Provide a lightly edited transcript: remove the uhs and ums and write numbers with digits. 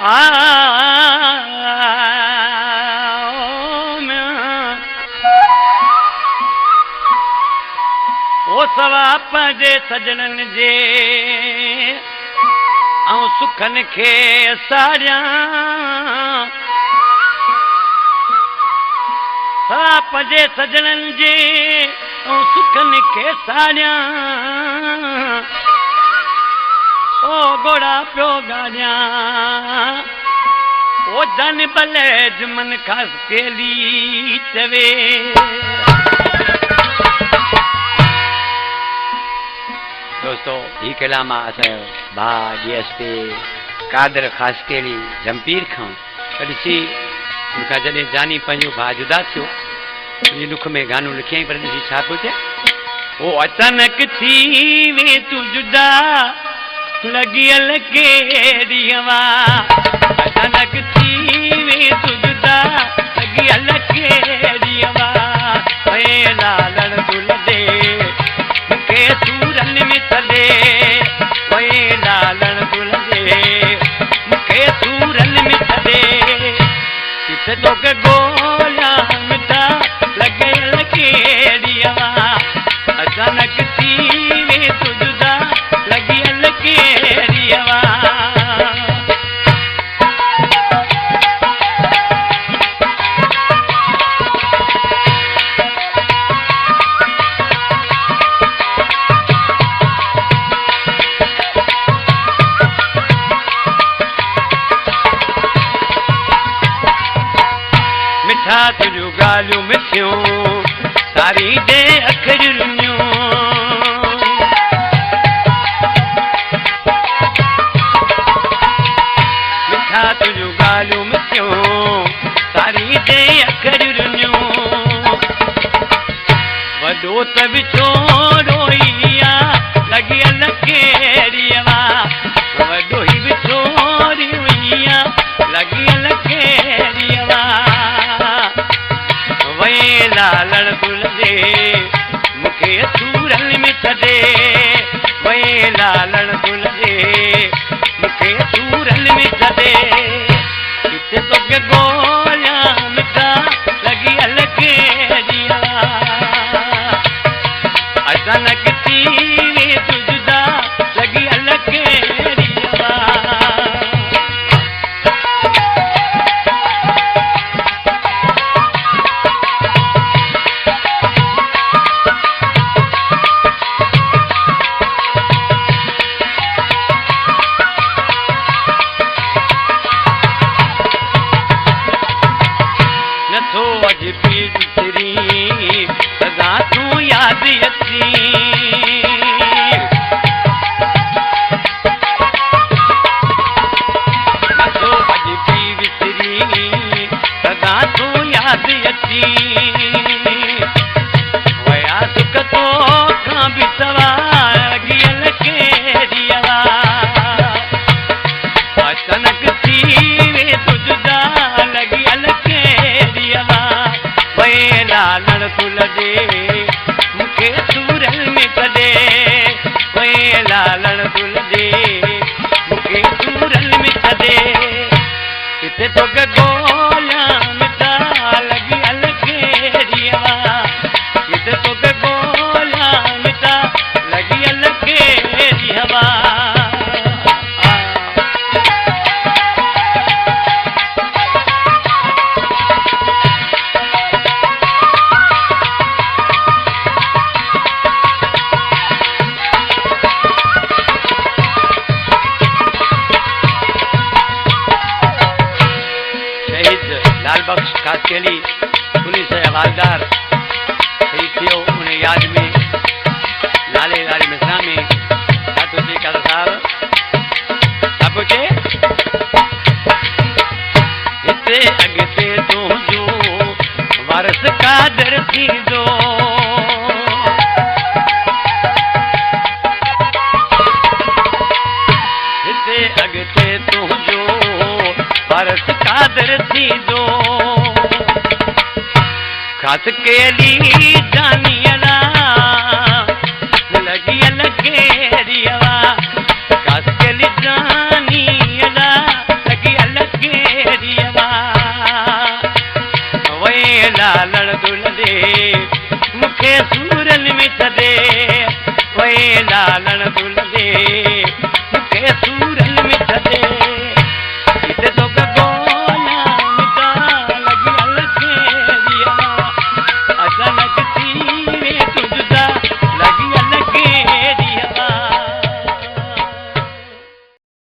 ओ सवा पंहिंजे सजणनि जे ऐं सुखनि खे सारियां सवा पंहिंजे सजणनि जे ऐं सुखनि खे सारियां ओ घोड़ा पियो गाड़ियां ओ जन भले जुमन ख़ासि केली चवे दोस्तों ही कलाम असांजो भाउ DSP कादर ख़ासि केली जमपीर खां ॾिसी उनखां जॾहिं जानी पंहिंजो भाउ जुदा थियो उन दुख में गानो लिखियईं पर ॾिसी छा पियो थिए ओ अचानक थी वे तू जुदा लगियल केड़ी हवा अचानक थी वे तू जुदा लगियल केड़ी हवा ओए लालण दुल दे मुखे सूरन में थदे ओए लालण दुल दे मुखे सूरन में थदे किथे तो के गोला मिठा लगियल केड़ी हवा अचानक थी वे तू जुदा लगियल केड़ी हवा मिठा तुझू गालियूं मिठियूं सारी दे अखरियूं मिठा तुझू गालियूं मिठियूं सारी दे अखरियूं वॾो त विछो रोइया लगियल केड़ी हवा वॾो ई विछो रोइया लगियल केड़ी हवा वे लालण दुल दे मुखे सूरन में थदे वे लालण दुल दे मुखे सूरन में थदे किथे तो के गोला मिठा लगियल केड़ी हवा अचानक थी वे तू जुदा लगियल केड़ी हवा अज पीर तेरी सदा तू याद अची नथो अज पीर तेरी सदा तू याद अची वया सुख तो खां बि सवार लगियल केड़ी हवा अचानक थी वे तू जुदा लगियल केड़ी हवा वे लालण तुल दे मुखे सूरन में थदे वे लालण तुल दे मुखे सूरन में थदे किथे तो के गोला मिठा लगियल केड़ी हवा किथे तो के गोला मिठा लगियल केड़ी हवा लाल बख्श ख़ासि केली पुलिस जा हवालदार शहीद थियो उन यादि में नाले लारे मिसरा में छा थो चए कादर साहब छा पियो चए हिते अॻिते तुंहिंजो वारस कादर थींदो हिते अॻिते तुंहिंजो वारस कादर थींदो ख़ासि केली जानियला लगियल केड़ी हवा ख़ासि केली जानियला लगियल खे सूरन में छॾे ओए लालण दुल्हन